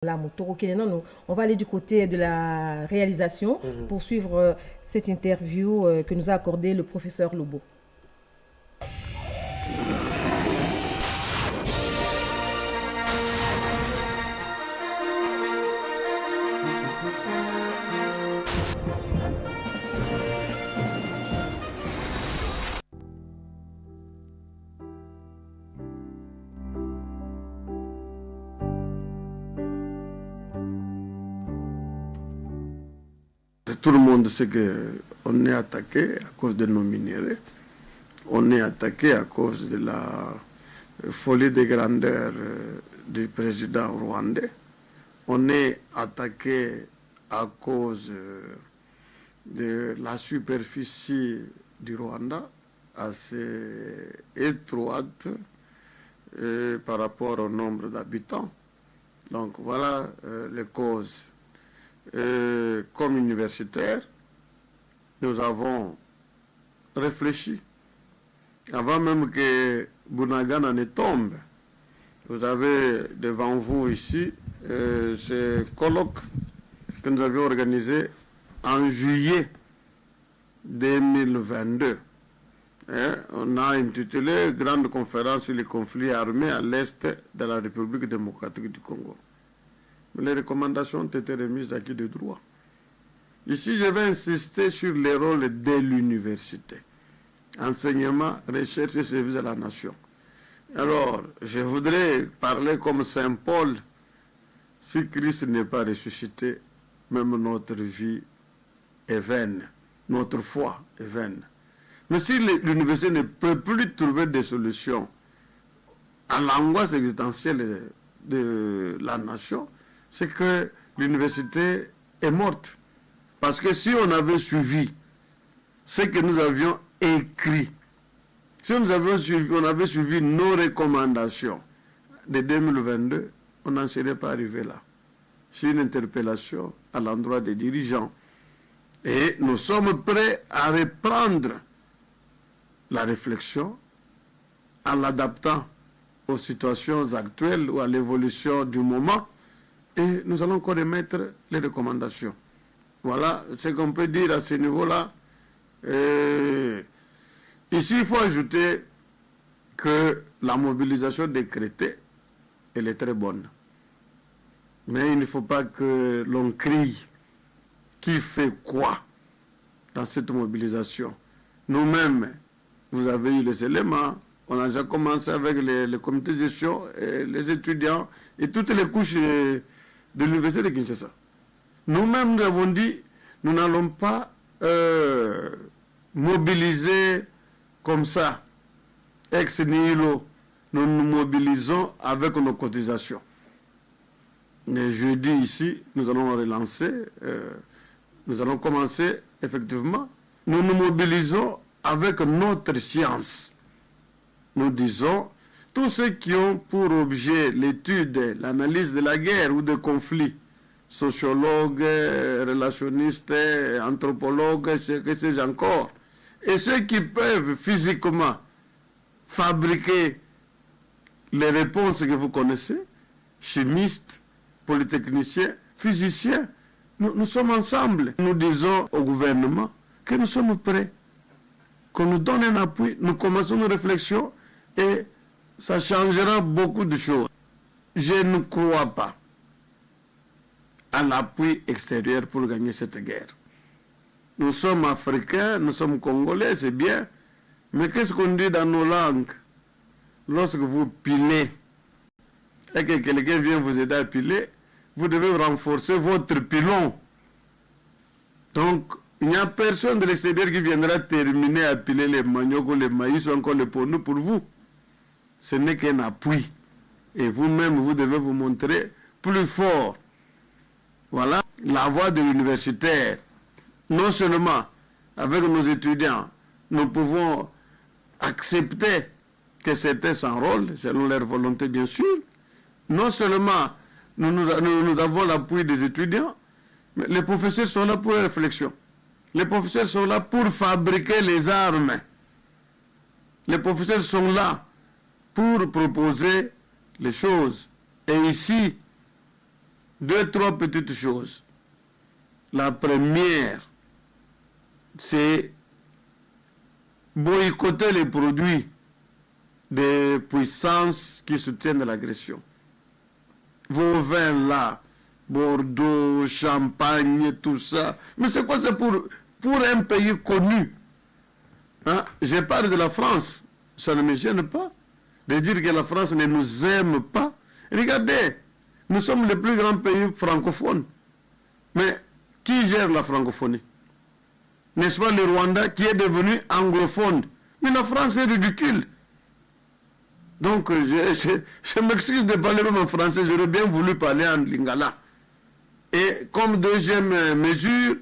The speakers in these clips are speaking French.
La moto. Ok, non, non. On va aller du côté de la réalisation pour suivre cette interview que nous a accordé le professeur Lobo. Tout le monde sait qu'on est attaqué à cause de nos minéraux. On est attaqué à cause de la folie de grandeur du président rwandais. On est attaqué à cause de la superficie du Rwanda assez étroite par rapport au nombre d'habitants. Donc voilà les causes. Comme universitaire, nous avons réfléchi. Avant même que Bunagana ne tombe, vous avez devant vous ici ce colloque que nous avions organisé en juillet 2022. On a intitulé Grande conférence sur les conflits armés à l'est de la République démocratique du Congo. Les recommandations ont été remises à qui de droit. Ici, je vais insister sur le rôle de l'université. Enseignement, recherche et service à la nation. Alors, je voudrais parler comme Saint Paul. Si Christ n'est pas ressuscité, même notre vie est vaine. Notre foi est vaine. Mais si l'université ne peut plus trouver des solutions à l'angoisse existentielle de la nation, c'est que l'université est morte. Parce que si on avait suivi ce que nous avions écrit, si on avait suivi nos recommandations de 2022, on n'en serait pas arrivé là. C'est une interpellation à l'endroit des dirigeants. Et nous sommes prêts à reprendre la réflexion en l'adaptant aux situations actuelles ou à l'évolution du moment. Et nous allons encore émettre les recommandations. Voilà ce qu'on peut dire à ce niveau-là. Ici, il faut ajouter que la mobilisation décrétée, elle est très bonne. Mais il ne faut pas que l'on crie qui fait quoi dans cette mobilisation. Nous-mêmes, vous avez eu les éléments. On a déjà commencé avec les comités de gestion, et les étudiants et toutes les couches de l'université de Kinshasa. Nous-mêmes, nous avons dit, nous n'allons pas mobiliser comme ça, ex nihilo. Nous nous mobilisons avec nos cotisations. Mais jeudi ici, nous allons relancer, nous allons commencer effectivement. Nous nous mobilisons avec notre science. Nous disons, tous ceux qui ont pour objet l'étude, l'analyse de la guerre ou des conflits, sociologues, relationnistes, anthropologues, que sais-je encore, et ceux qui peuvent physiquement fabriquer les réponses que vous connaissez, chimistes, polytechniciens, physiciens, nous sommes ensemble. Nous disons au gouvernement que nous sommes prêts, qu'on nous donne un appui, nous commençons nos réflexions et ça changera beaucoup de choses. Je ne crois pas à l'appui extérieur pour gagner cette guerre. Nous sommes africains, nous sommes congolais, c'est bien, mais qu'est-ce qu'on dit dans nos langues? Lorsque vous pilez et que quelqu'un vient vous aider à piler, vous devez renforcer votre pilon. Donc, il n'y a personne de l'extérieur qui viendra terminer à piler les manioc ou les maïs ou encore les ponous pour vous. Ce n'est qu'un appui. Et vous-même, vous devez vous montrer plus fort. Voilà la voie de l'universitaire. Non seulement avec nos étudiants, nous pouvons accepter que certains s'enrôlent, selon leur volonté bien sûr. Non seulement nous avons l'appui des étudiants, mais les professeurs sont là pour la réflexion. Les professeurs sont là pour fabriquer les armes. Les professeurs sont là pour proposer les choses. Et ici, 2, 3 petites choses. La première, c'est boycotter les produits des puissances qui soutiennent l'agression. Vos vins là, Bordeaux, Champagne, tout ça. Mais c'est quoi ça pour un pays connu? Hein? Je parle de la France. Ça ne me gêne pas de dire que la France ne nous aime pas. Regardez, nous sommes le plus grand pays francophone. Mais qui gère la francophonie? N'est-ce pas le Rwanda qui est devenu anglophone? Mais la France est ridicule. Donc, je m'excuse de parler même en français, j'aurais bien voulu parler en lingala. Et comme deuxième mesure,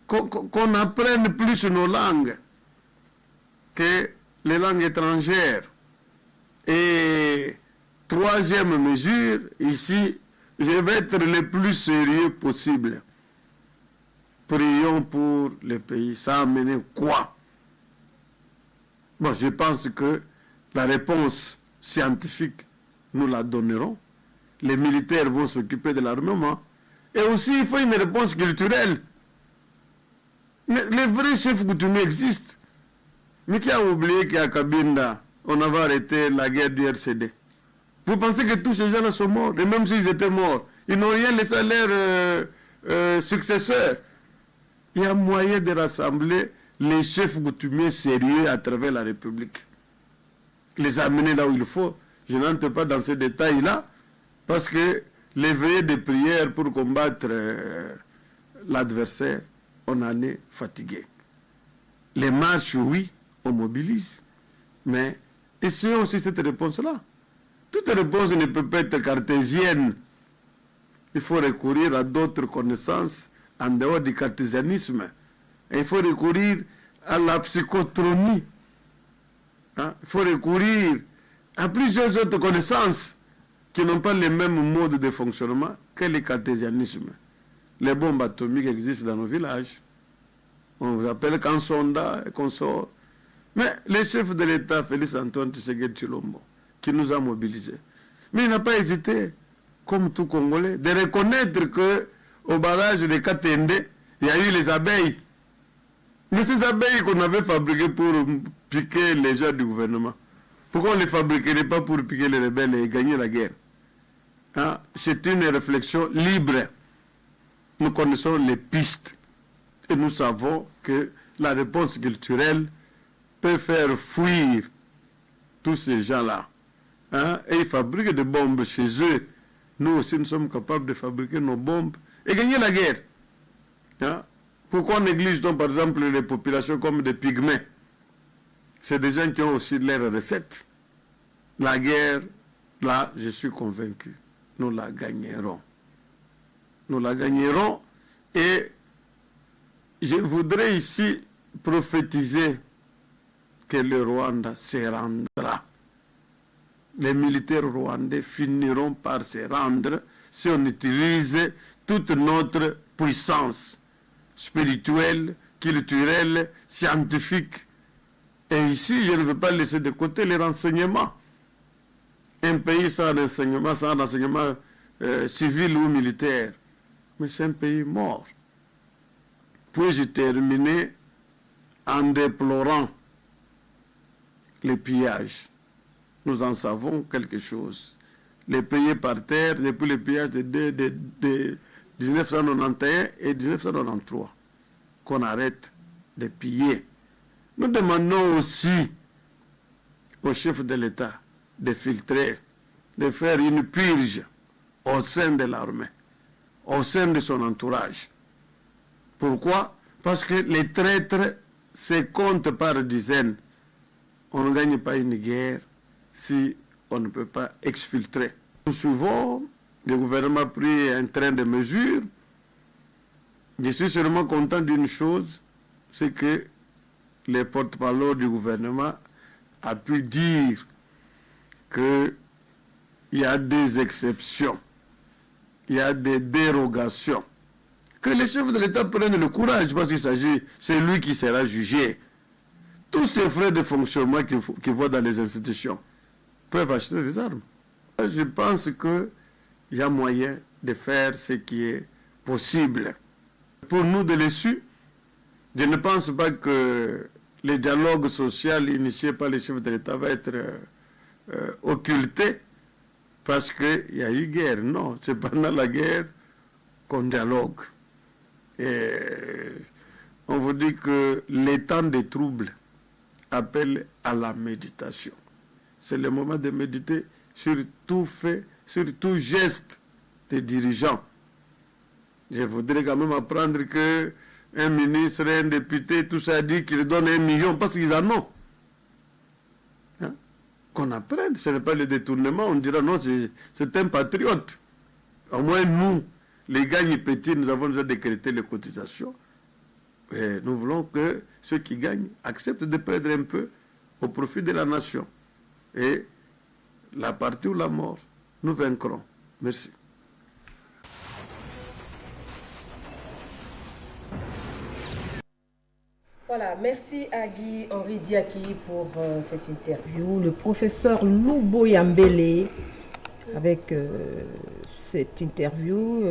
qu'on apprenne plus nos langues que les langues étrangères. Et troisième mesure, ici, je vais être le plus sérieux possible. Prions pour le pays. Ça a amené quoi? Bon, je pense que la réponse scientifique, nous la donnerons. Les militaires vont s'occuper de l'armement. Et aussi, il faut une réponse culturelle. Mais les vrais chefs coutumiers existent. Mais qui a oublié qu'à Kabinda, on avait arrêté la guerre du RCD? Vous pensez que tous ces gens-là sont morts? Et même s'ils étaient morts, ils n'ont rien laissé à leurs successeurs. Il y a moyen de rassembler les chefs coutumiers sérieux à travers la République. Les amener là où il faut. Je n'entre pas dans ces détails-là, parce que les veillées de prière pour combattre l'adversaire, on en est fatigué. Les marches, oui, on mobilise, mais essayons aussi cette réponse-là. Toute réponse ne peut pas être cartésienne. Il faut recourir à d'autres connaissances en dehors du cartésianisme. Et il faut recourir à la psychotronie. Hein? Il faut recourir à plusieurs autres connaissances qui n'ont pas les mêmes modes de fonctionnement que le cartésianisme. Les bombes atomiques existent dans nos villages. On vous appelle Kansonda et consorts. Mais le chef de l'État, Félix Antoine Tshisekedi Tshilombo, qui nous a mobilisés, mais il n'a pas hésité, comme tout Congolais, de reconnaître qu'au barrage de Katende, il y a eu les abeilles. Mais ces abeilles qu'on avait fabriquées pour piquer les gens du gouvernement, pourquoi on ne les fabriquerait pas pour piquer les rebelles et gagner la guerre? Hein? C'est une réflexion libre. Nous connaissons les pistes et nous savons que la réponse culturelle peut faire fuir tous ces gens-là. Hein? Et ils fabriquent des bombes chez eux. Nous aussi, nous sommes capables de fabriquer nos bombes et gagner la guerre. Hein? Pourquoi néglige-t-on, par exemple, les populations comme des pygmées? C'est des gens qui ont aussi leurs recettes. La guerre, là, je suis convaincu, nous la gagnerons. Nous la gagnerons et je voudrais ici prophétiser que le Rwanda se rendra. Les militaires rwandais finiront par se rendre si on utilise toute notre puissance spirituelle, culturelle, scientifique. Et ici, je ne veux pas laisser de côté les renseignements. Un pays sans renseignement civil ou militaire, mais c'est un pays mort. Puis-je terminer en déplorant les pillages? Nous en savons quelque chose. Les pays par terre, depuis les pillages de 1991 et 1993, qu'on arrête de piller. Nous demandons aussi au chef de l'État de filtrer, de faire une purge au sein de l'armée, au sein de son entourage. Pourquoi? Parce que les traîtres se comptent par dizaines. On ne gagne pas une guerre si on ne peut pas exfiltrer. Souvent, le gouvernement a pris un train de mesures. Je suis seulement content d'une chose, c'est que le porte-parole du gouvernement a pu dire qu'il y a des exceptions, il y a des dérogations. Que les chefs de l'État prennent le courage, parce qu'il s'agit, c'est lui qui sera jugé. Tous ces frais de fonctionnement qu'ils voient dans les institutions peuvent acheter des armes. Je pense qu'il y a moyen de faire ce qui est possible. Pour nous de l'issue, je ne pense pas que le dialogue social initié par les chefs de l'État va être occulté parce qu'il y a eu guerre. Non, c'est pendant la guerre qu'on dialogue. Et on vous dit que les temps de troubles appellent à la méditation. C'est le moment de méditer sur tout fait, sur tout geste des dirigeants. Je voudrais quand même apprendre que un ministre, un député, tout ça dit qu'il donne 1 million parce qu'ils en ont. Hein? Qu'on apprenne, ce n'est pas le détournement, on dira non, c'est un patriote. Au moins nous, les gagnes petits, nous avons déjà décrété les cotisations. Et nous voulons que ceux qui gagnent acceptent de perdre un peu au profit de la nation. Et la partie ou la mort, nous vaincrons. Merci. Voilà, merci à Guy-Henri Diaki pour cette interview. Le professeur Loubo Yambele, avec cette interview,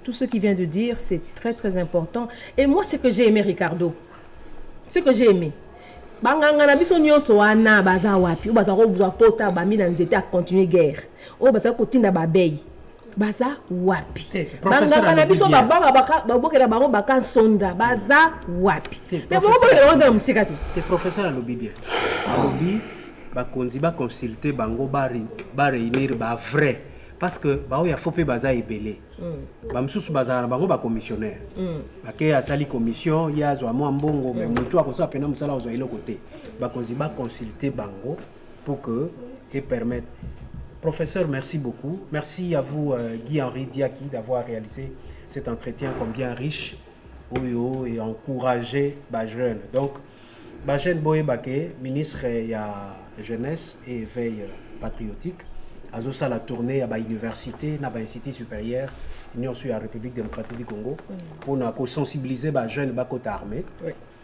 tout ce qu'il vient de dire, c'est très très important. Et moi, ce que j'ai aimé, Ricardo, ce que j'ai aimé, banganga biso nyonso wana baza wapi, baza ko buzwa pota ba mina nzete a continuer guerre. O baza ko tinda ba bay. Baza wapi. Banganga biso babanga babokera bango baka sonda baza wapi. Mais bon bon on musika ti. Te professeur alobi bien. Alobi ba konzi ba consulter bango ba réunir ba vrai parce que ba oya faut pe baza ebele. Ba msusu baza bango ba commissionnaire. Ba ke asali commission ya zo mo mbongo mais mutu akosa pena musala ozo ile côté. Ba konzi ba consulter bango pour que et permettre. Professeur, merci beaucoup. Merci à vous, Guy-Henri Diaki, d'avoir réalisé cet entretien combien riche et encouragé les jeunes. Donc, les jeunes Boye Baké, ministre de la Jeunesse et Veille patriotique, a aussi la tournée à l'université, à l'Institut supérieur, Union sur la République démocratique du Congo, pour sensibiliser les jeunes de côté armée.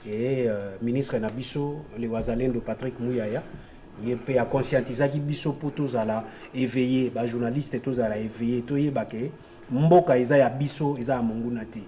Et ministre Nabiso, les Wazalènes de Patrick Mouyaya, il peut conscientiser qui biso pour tous à la éveiller, les journalistes tous à la éveiller, tous les baquets, mboka isa ya biso isa ya mungu nati.